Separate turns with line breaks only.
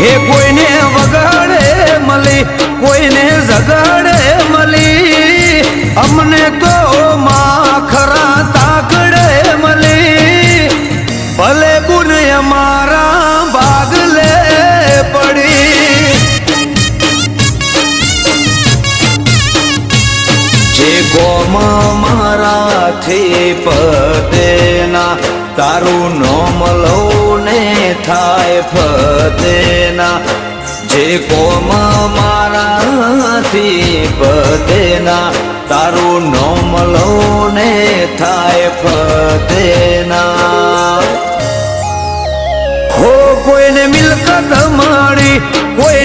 હે કોઈને વગાડે મળી કોઈને ઝઘડે મળી અમને તો માખરા તાકડે મળી ભલે ગુણ અમારા ભાગલે પડી જે ગોમ મારાથી પદેના તારું નોમ લઉં ને થાય ફતેના જે કોમ મારાથી પદેના તારું નોમ લઉં ને થાય ફતેના હો કોઈને મિલકત મળી કોઈ